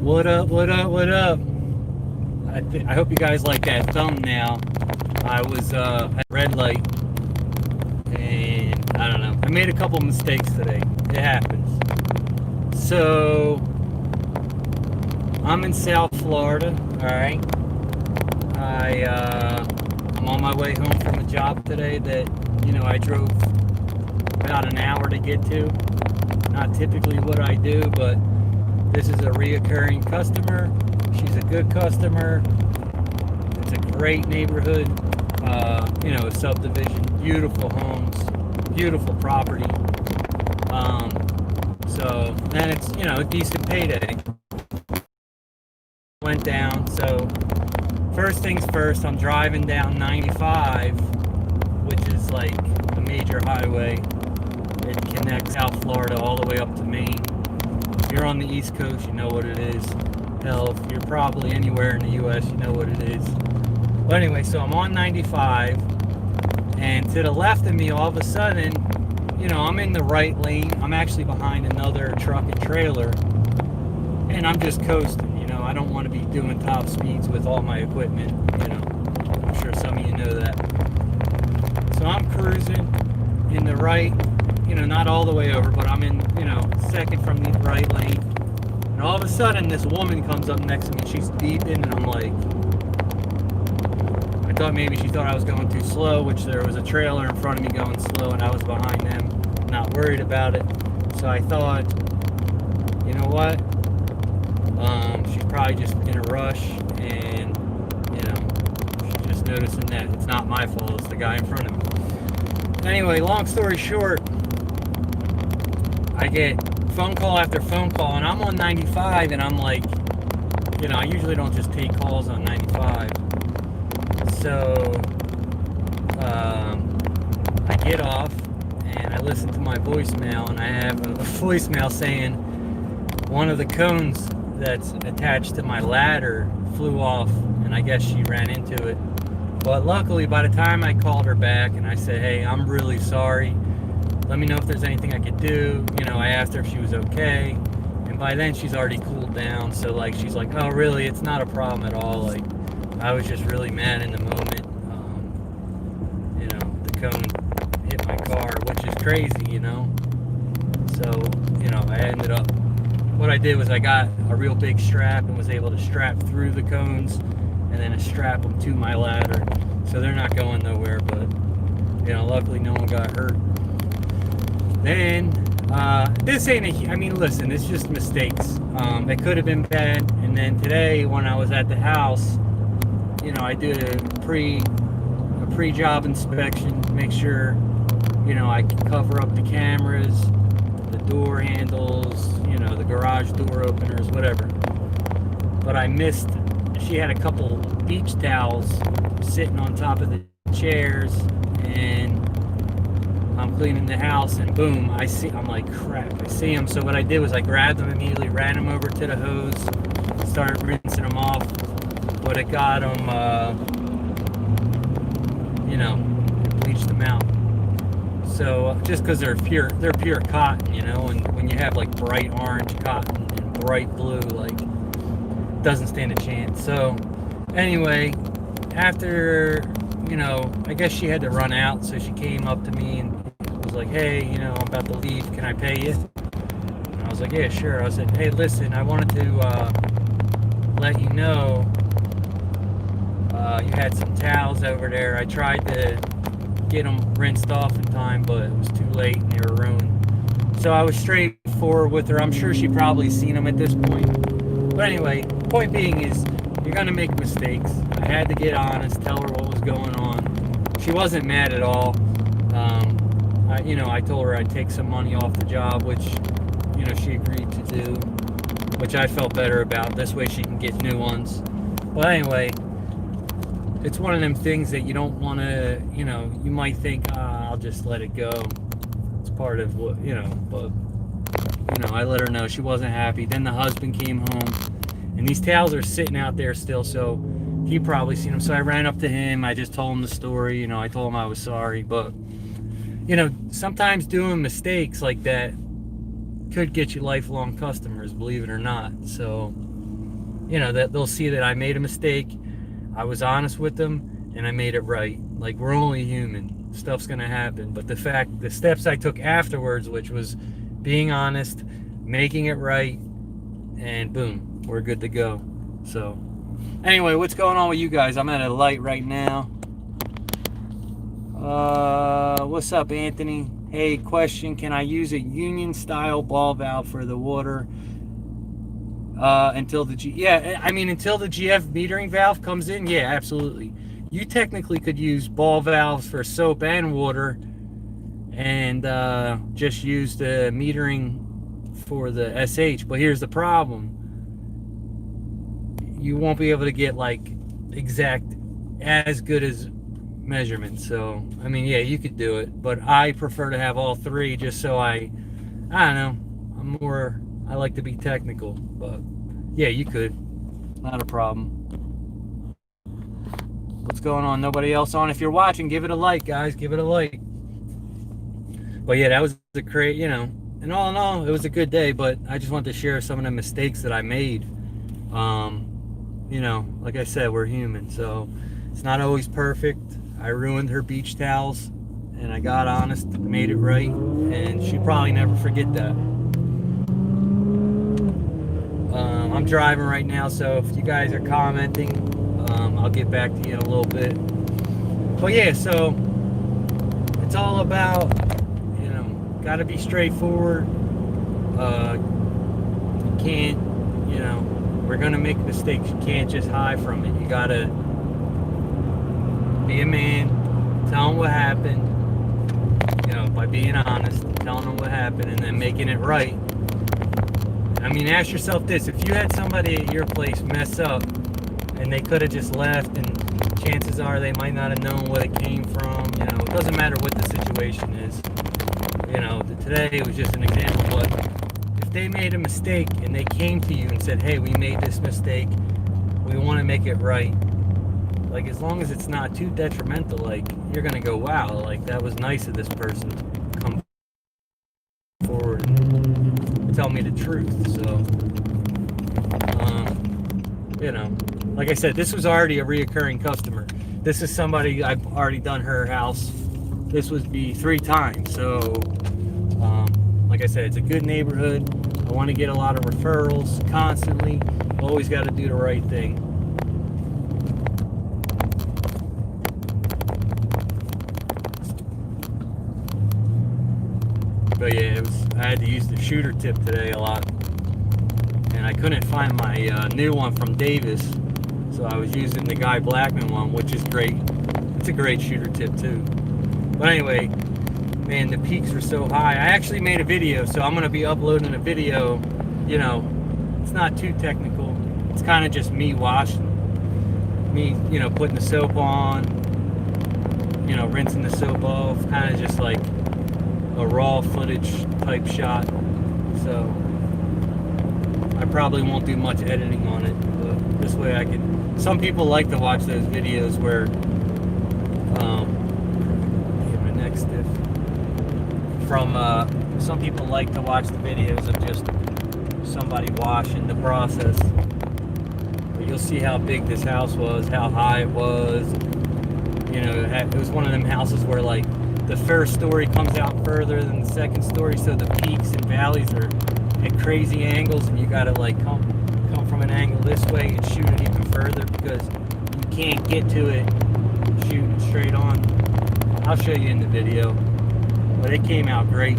What up, what up, what up? I hope you guys like that thumbnail. I was at red light and I don't know. I made a couple mistakes today. It happens. So I'm in South Florida, alright? I'm on my way home from a job today that, I drove about an hour to get to. Not typically what I do, but this is a reoccurring customer. She's a good customer. It's a great neighborhood. Subdivision, beautiful homes, beautiful property. So then it's, a decent payday. Went down. So first things first, I'm driving down 95, which is like a major highway. It connects South Florida all the way up to Maine. If you're on the East Coast, you know what it is. Hell, if you're probably anywhere in the U.S., you know what it is. But anyway, so I'm on 95, and to the left of me, all of a sudden, I'm in the right lane. I'm actually behind another truck and trailer, and I'm just coasting. I don't want to be doing top speeds with all my equipment. I'm sure some of you know that. So I'm cruising in the right, not all the way over, but I'm in, second from the right lane. And all of a sudden, this woman comes up next to me. She's beeping, and I'm like, I thought maybe she thought I was going too slow, which there was a trailer in front of me going slow, and I was behind them, not worried about it. So I thought, you know what? She's probably just in a rush, and, she's just noticing that it's not my fault, it's the guy in front of me. Anyway, long story short, I get phone call after phone call, and I'm on 95, and I'm like, I usually don't just take calls on 95. So I get off, and I listen to my voicemail, and I have a voicemail saying one of the cones that's attached to my ladder flew off, and I guess she ran into it. But luckily, by the time I called her back and I said, hey, I'm really sorry, let me know if there's anything I could do, I asked her if she was okay, and by then she's already cooled down. So she's like, oh really, it's not a problem at all, I was just really mad in the moment. The cone hit my car, which is crazy. So I ended up, what I did was I got a real big strap and was able to strap through the cones and then strap them to my ladder, so they're not going nowhere. But luckily no one got hurt. Then this ain't listen, it's just mistakes. It could have been bad. And then today when I was at the house, I did a pre-job inspection to make sure I can cover up the cameras, the door handles, the garage door openers, whatever. But I missed, she had a couple beach towels sitting on top of the chairs, and I'm cleaning the house, and boom, I'm like, crap, I see them. So what I did was I grabbed them immediately, ran them over to the hose, started rinsing them off, but it got them, bleached them out. So just because they're pure cotton, and when you have bright orange cotton and bright blue, doesn't stand a chance. So anyway, after, I guess she had to run out, so she came up to me and was like, hey, I'm about to leave, can I pay you? And I was like, yeah, sure. I said, hey, listen, I wanted to let you know you had some towels over there. I tried to get them rinsed off in time, but it was too late and they were ruined. So I was straightforward with her. I'm sure she probably seen them at this point. But anyway, point being is, you're gonna make mistakes. I had to get honest, tell her what was going on. She wasn't mad at all. I told her I'd take some money off the job, which, she agreed to do, which I felt better about. This way she can get new ones. But anyway, it's one of them things that you don't want to, you might think, I'll just let it go. It's part of what, but, I let her know she wasn't happy. Then the husband came home, and these towels are sitting out there still, so he probably seen them. So I ran up to him. I just told him the story. I told him I was sorry. But, sometimes doing mistakes like that could get you lifelong customers, believe it or not. So, you know, that they'll see that I made a mistake, I was honest with them, and I made it right. Like, we're only human. Stuff's gonna happen. But the steps I took afterwards, which was being honest, making it right, and boom, we're good to go. So, anyway, what's going on with you guys? I'm at a light right now. What's up, Anthony? Hey, question, can I use a union style ball valve for the water until the until the GF metering valve comes in? Yeah, absolutely. You technically could use ball valves for soap and water and just use the metering for the SH, but here's the problem. You won't be able to get like exact as good as measurements. So I mean, yeah, you could do it, but I prefer to have all three just so I don't know, I like to be technical. But yeah, you could, not a problem. What's going on? Nobody else on? If you're watching, give it a like, guys, give it a like. But yeah, that was a great, you know, and all in all, it was a good day. But I just wanted to share some of the mistakes that I made. You know, like I said, we're human, so it's not always perfect. I ruined her beach towels, and I got honest, made it right, and she'd probably never forget that. I'm driving right now, so if you guys are commenting, I'll get back to you in a little bit. But yeah, so it's all about, you know, got to be straightforward. You can't, you know, we're gonna make mistakes. You can't just hide from it. You gotta be a man, tell them what happened, you know, by being honest, telling them what happened, and then making it right. I mean, ask yourself this: if you had somebody at your place mess up, and they could have just left, and chances are they might not have known what it came from. You know, it doesn't matter what the situation is. You know, today it was just an example, but if they made a mistake and they came to you and said, hey, we made this mistake, we want to make it right, like, as long as it's not too detrimental, like, you're gonna go, wow, like, that was nice of this person to come forward and tell me the truth. So you know, like I said, this was already a reoccurring customer. This is somebody I've already done her house. This would be 3 times. So like I said, it's a good neighborhood. I want to get a lot of referrals constantly. Always got to do the right thing. But yeah, I had to use the shooter tip today a lot, and I couldn't find my new one from Davis, so I was using the Guy Blackman one, which is great. It's a great shooter tip too. But anyway, man, the peaks were so high. I actually made a video, so I'm gonna be uploading a video. You know, it's not too technical. It's kind of just me washing, me, you know, putting the soap on, you know, rinsing the soap off, kind of just like a raw footage type shot. So I probably won't do much editing on it, but this way I can. Some people like to watch those videos where get my neck stiff. Some people like to watch the videos of just somebody washing the process. But you'll see how big this house was, how high it was. You know, it was one of them houses where, like, the first story comes out further than the second story, so the peaks and valleys are at crazy angles, and you gotta like come from an angle this way and shoot it even further, because you can't get to it shooting straight on. I'll show you in the video, but it came out great.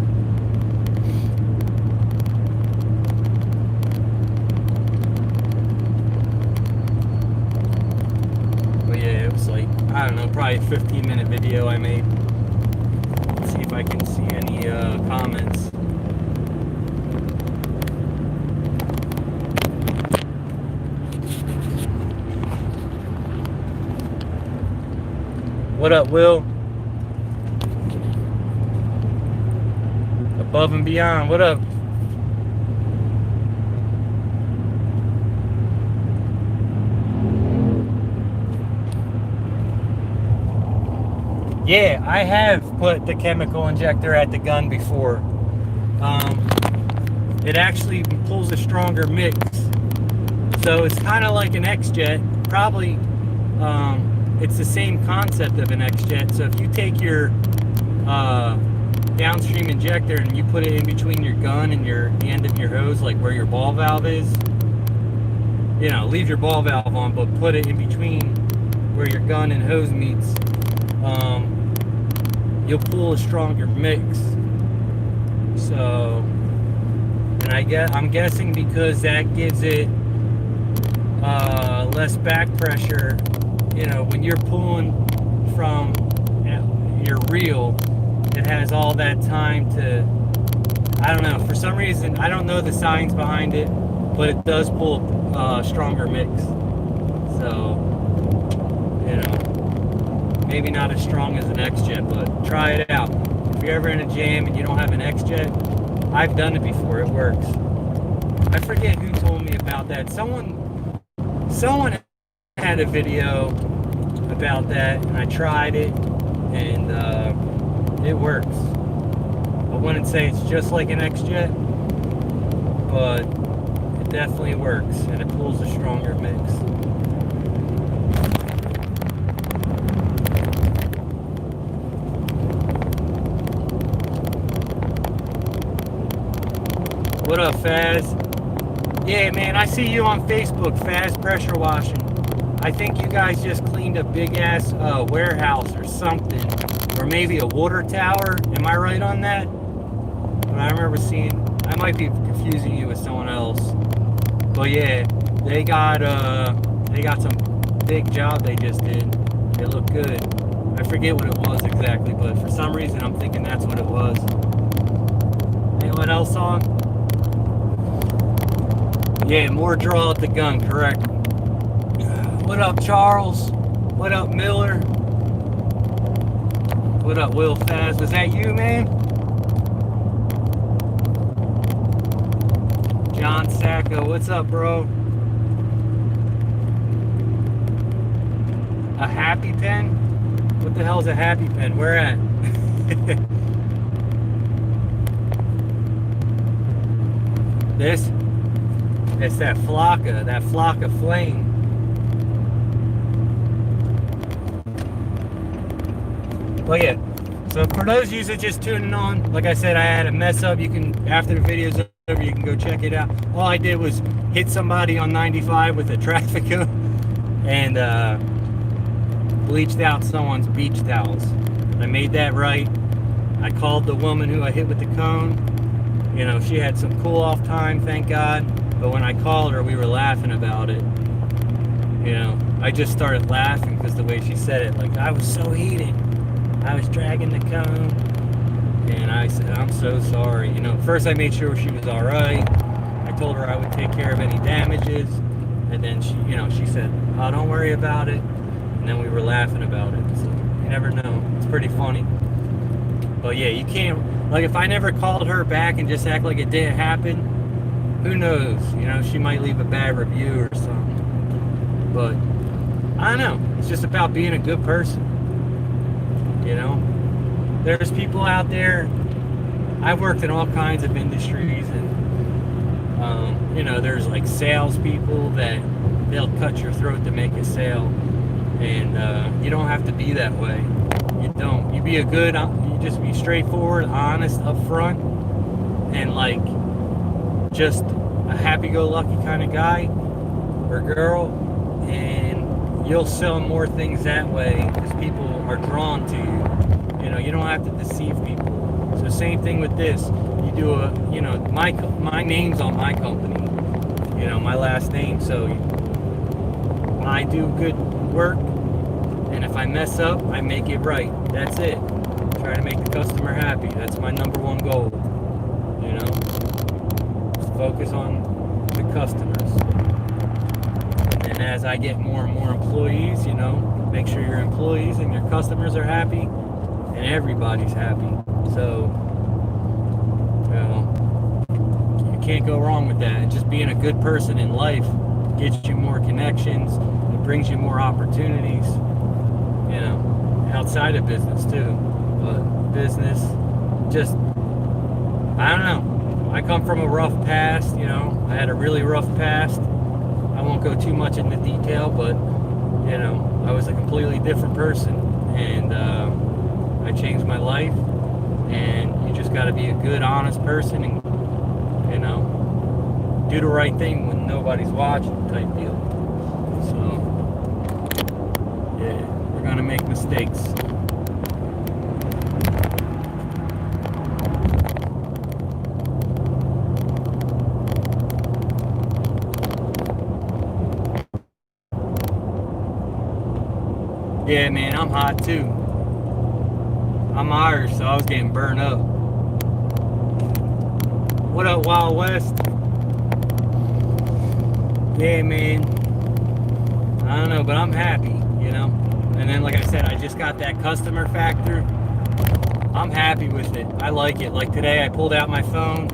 But yeah, it was like, I don't know, probably a 15-minute video I made. Let's see if I can see any comments. What up, Will? Above and beyond, what up? Yeah, I have put the chemical injector at the gun before. It actually pulls a stronger mix. So it's kind of like an X-Jet. Probably it's the same concept of an X-Jet. So if you take your downstream injector and you put it in between your gun and the end of your hose, like where your ball valve is, you know, leave your ball valve on, but put it in between where your gun and hose meets, you'll pull a stronger mix. So, and I'm guessing because that gives it less back pressure, you know, when you're pulling from your reel, it has all that time to, I don't know, for some reason, I don't know the science behind it, but it does pull a stronger mix. So, you know, maybe not as strong as an X-Jet, but try it out. If you're ever in a jam and you don't have an X-Jet, I've done it before, it works. I forget who told me about that. Someone had a video about that, and I tried it, and it works. I wouldn't say it's just like an X-Jet, but it definitely works, and it pulls a stronger mix. What up, Faz? Yeah, man, I see you on Facebook, Faz Pressure Washing. I think you guys just cleaned a big-ass warehouse or something. Or maybe a water tower. Am I right on that? But I remember seeing... I might be confusing you with someone else. But yeah, they got some big job they just did. It looked good. I forget what it was exactly, but for some reason I'm thinking that's what it was. Anyone else on? Yeah, more draw at the gun, correct. What up, Charles? What up, Miller? What up, Will Faz? Was that you, man? John Sacco, what's up, bro? A happy pen? What the hell's a happy pen? Where at? This? It's that Flocka flame. Well, yeah. So for those of you that just tuning on, like I said, I had a mess up. You can, after the video's over, you can go check it out. All I did was hit somebody on 95 with a traffic cone and bleached out someone's beach towels. I made that right. I called the woman who I hit with the cone. You know, she had some cool off time, thank God. But when I called her, we were laughing about it. You know, I just started laughing because the way she said it, like, I was so heated. I was dragging the cone. And I said, I'm so sorry. You know, first I made sure she was all right. I told her I would take care of any damages. And then she, you know, she said, oh, don't worry about it. And then we were laughing about it. So you never know. It's pretty funny. But yeah, you can't, like, if I never called her back and just act like it didn't happen, who knows? You know, she might leave a bad review or something. But I don't know. It's just about being a good person. You know, there's people out there. I've worked in all kinds of industries, and you know, there's like salespeople that they'll cut your throat to make a sale, and you don't have to be that way. You don't. You be a good. You just be straightforward, honest, upfront, and like just a happy-go-lucky kind of guy or girl, and you'll sell more things that way because people are drawn to you. You know, you don't have to deceive people. So same thing with this. You do a, you know, my name's on my company. You know, my last name. So I do good work, and if I mess up, I make it right. That's it. Try to make the customer happy. That's my number one goal. You know, just focus on the customers. And as I get more and more employees, you know, make sure your employees and your customers are happy, and everybody's happy. So, you know, you can't go wrong with that. And just being a good person in life gets you more connections. It brings you more opportunities, you know, outside of business too. But business, just, I don't know. I come from a rough past, you know. I had a really rough past. I won't go too much into detail, but you know, I was a completely different person, and I changed my life. And you just got to be a good, honest person, and you know, do the right thing when nobody's watching, type deal. So yeah, we're gonna make mistakes. Yeah, man, I'm hot too. I'm Irish, so I was getting burned up. What up, Wild West? Yeah, man. I don't know, but I'm happy, you know? And then, like I said, I just got that customer factor. I'm happy with it. I like it. Like today, I pulled out my phone.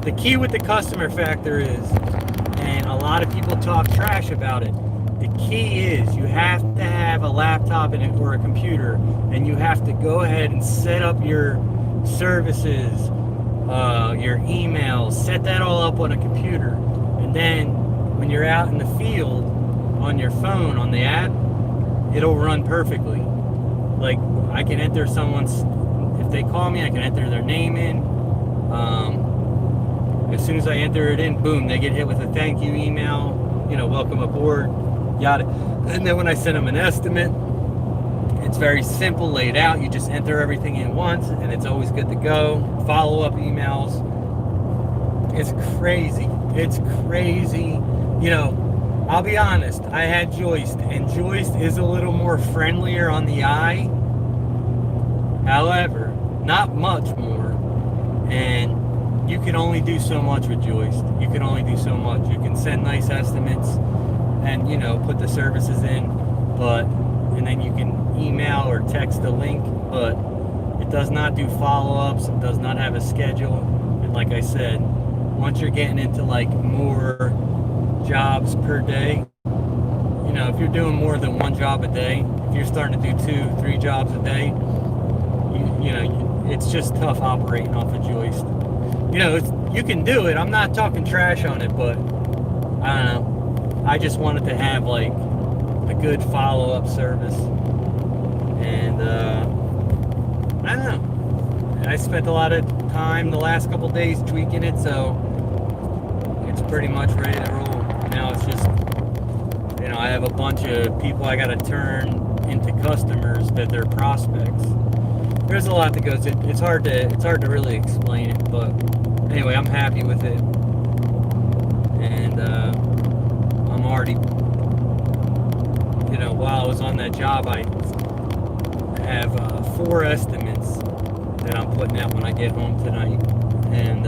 The key with the customer factor is, and a lot of people talk trash about it, the key is you have to have a laptop or a computer, and you have to go ahead and set up your services, your emails, set that all up on a computer. And then when you're out in the field on your phone, on the app, it'll run perfectly. Like I can enter someone's, if they call me, I can enter their name in. As soon as I enter it in, boom, they get hit with a thank you email, you know, welcome aboard, yada. And then when I send them an estimate, it's very simple, laid out. You just enter everything in once, and it's always good to go. Follow-up emails. It's crazy. It's crazy. You know, I'll be honest. I had Joist, and Joist is a little more friendlier on the eye. However, not much more. And you can only do so much with Joist. You can only do so much. You can send nice estimates and, you know, put the services in, and then you can email or text a link, but it does not do follow-ups. It does not have a schedule. And like I said, once you're getting into like more jobs per day, you know, if you're doing more than one job a day, if you're starting to do 2-3 jobs a day, you know, it's just tough operating off of Joist. You know, you can do it. I'm not talking trash on it, but I don't know. I just wanted to have like a good follow-up service. And I don't know. I spent a lot of time the last couple days tweaking it, so it's pretty much ready to roll. Now it's just, you know, I have a bunch of people I got to turn into customers that they're prospects. There's a lot that goes in. It's hard to really explain it, but anyway, I'm happy with it, and I'm already, you know, while I was on that job, I have 4 estimates that I'm putting out when I get home tonight, and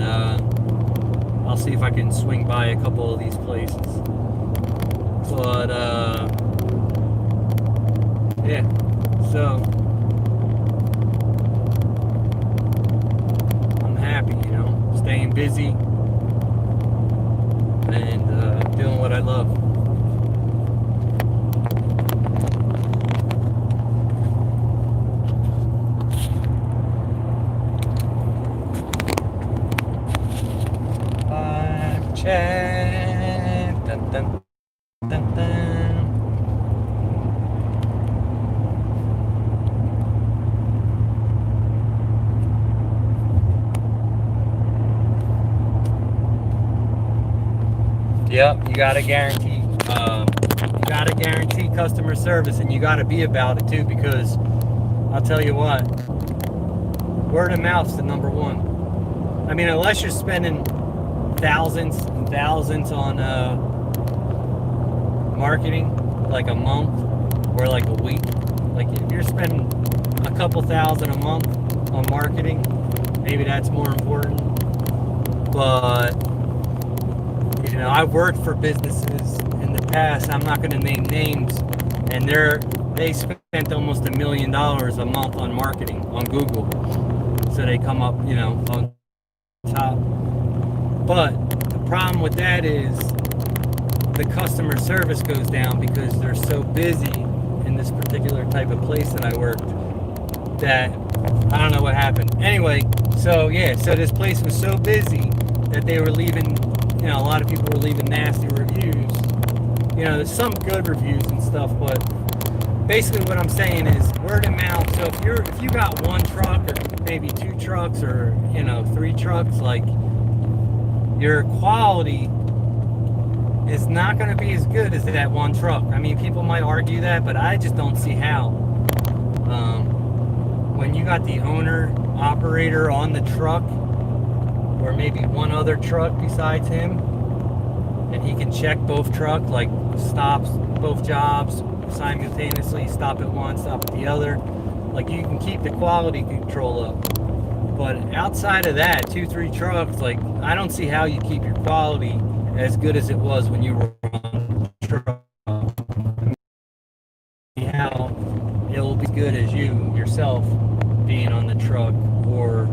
I'll see if I can swing by a couple of these places. But yeah, so I'm happy, you know, staying busy and doing what I love. Check. Dun, dun, dun, dun. Yep, you gotta guarantee customer service, and you gotta be about it too, because I'll tell you what, word of mouth's the number one. I mean, unless you're spending thousands and thousands on marketing, like a month or like a week. Like if you're spending a couple thousand a month on marketing, maybe that's more important. But you know, I've worked for businesses in the past, I'm not going to name names, and they spent almost $1 million a month on marketing on Google, so they come up, you know, on top. But the problem with that is the customer service goes down because they're so busy in this particular type of place that I worked that I don't know what happened. Anyway, so yeah, so this place was so busy that they were leaving, you know, a lot of people were leaving nasty reviews, there's some good reviews and stuff, but basically what I'm saying is word of mouth. So if you got one truck or maybe two trucks or three trucks, like your quality is not going to be as good as that one truck. I mean, people might argue that, but I just don't see how. When you got the owner operator on the truck, or maybe one other truck besides him, and he can check both trucks, like stops both jobs simultaneously, stop at one, stop at the other, like you can keep the quality control up. But outside of that, 2-3 trucks, like I don't see how you keep your quality as good as it was when you were on the truck. How it'll be good as you yourself being on the truck, or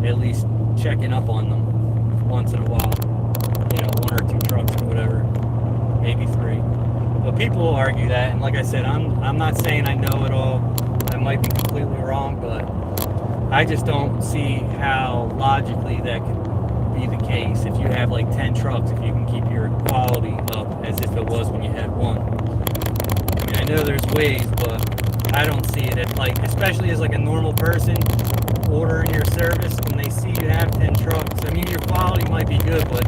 at least checking up on them once in a while. 1 or 2 trucks or whatever, maybe 3. But people will argue that, and like I said, I'm not saying I know it all. I might be completely wrong, but I just don't see how logically that could be the case. If you have like 10 trucks, if you can keep your quality up as if it was when you had one. I mean, I know there's ways, but I don't see it at, like, especially as like a normal person ordering your service, when they see you have 10 trucks. I mean, your quality might be good, but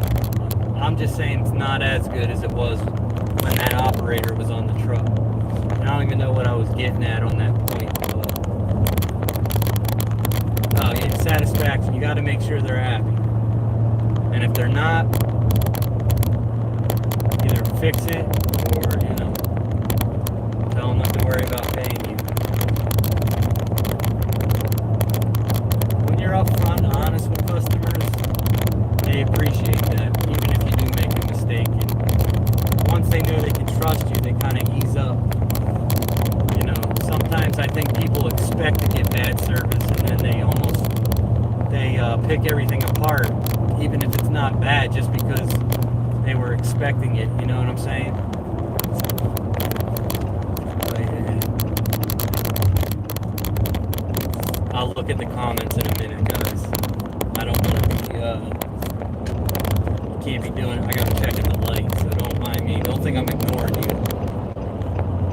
I'm just saying it's not as good as it was when that operator was on the truck. And I don't even know what I was getting at on that point, but yeah, satisfaction. You got to make sure they're happy. And if they're not, either fix it or, tell them not to worry about paying you. When you're upfront, honest with customers, they appreciate that, even if you do make a mistake. And once they know they can trust you, they kind of ease up. Sometimes I think people expect to get bad service, and then they pick everything apart, even if it's not bad, just because they were expecting it. You know what I'm saying? I'll look at the comments in a minute, guys. I don't want to be, can't be doing it. I gotta check in the light, so don't mind me. Don't think I'm ignoring you.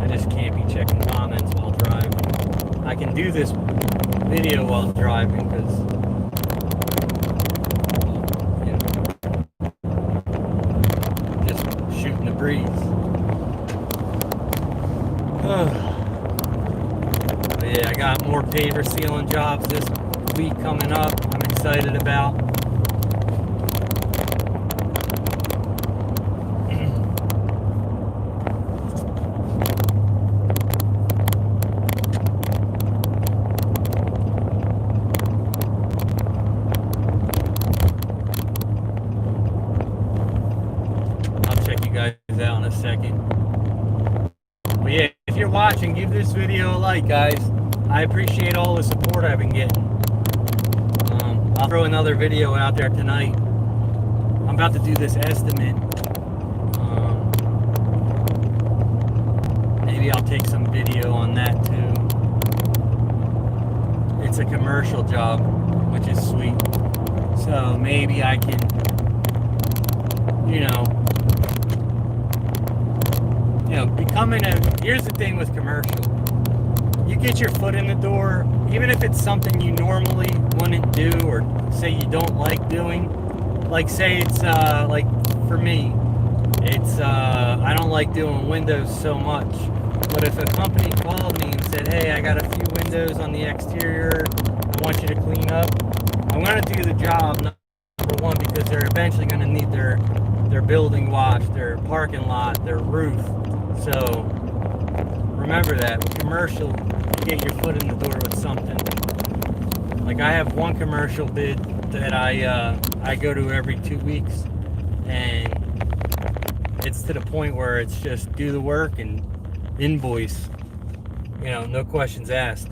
I just can't be checking comments while driving. I can do this video while driving, because just shooting the breeze. But yeah, I got more paver sealing jobs this week coming up. I'm excited about. Out in a second. But yeah, if you're watching, give this video a like, guys. I appreciate all the support I've been getting. I'll throw another video out there tonight. I'm about to do this estimate. Maybe I'll take some video on that too. It's a commercial job, which is sweet. So maybe I can, here's the thing with commercial. You get your foot in the door, even if it's something you normally wouldn't do, or say you don't like doing. Like say it's, like for me, it's, I don't like doing windows so much. But if a company called me and said, hey, I got a few windows on the exterior, I want you to clean up, I'm going to do the job, number one, because they're eventually going to need their building washed, their parking lot, their roof. So remember that with commercial, you get your foot in the door with something. Like I have one commercial bid that I go to every 2 weeks, and it's to the point where it's just do the work and invoice, no questions asked.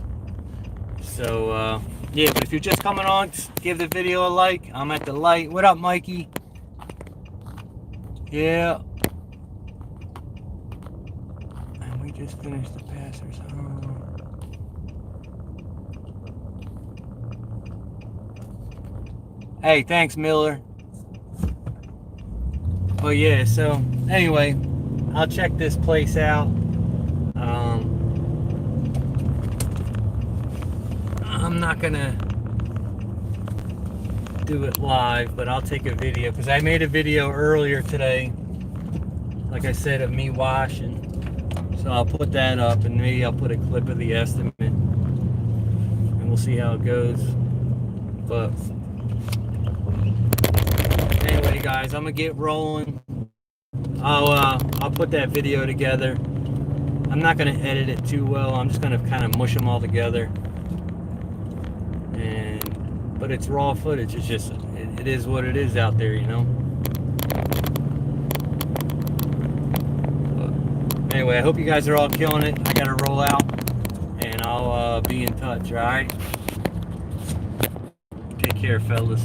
So yeah, but if you're just coming on, give the video a like. I'm at the light. What up, Mikey? Yeah. And we just finished the passers home. Hey, thanks, Miller. But yeah, so anyway, I'll check this place out. I'm not gonna do it live, but I'll take a video because I made a video earlier today, like I said, of me washing. So I'll put that up, and maybe I'll put a clip of the estimate, and we'll see how it goes. But anyway, guys, I'm gonna get rolling. I'll put that video together. I'm not gonna edit it too well. I'm just gonna kind of mush them all together. But it's raw footage. It's just it is what it is out there, you know. But anyway, I hope you guys are all killing it. I gotta roll out, and I'll be in touch. All right. Take care, fellas.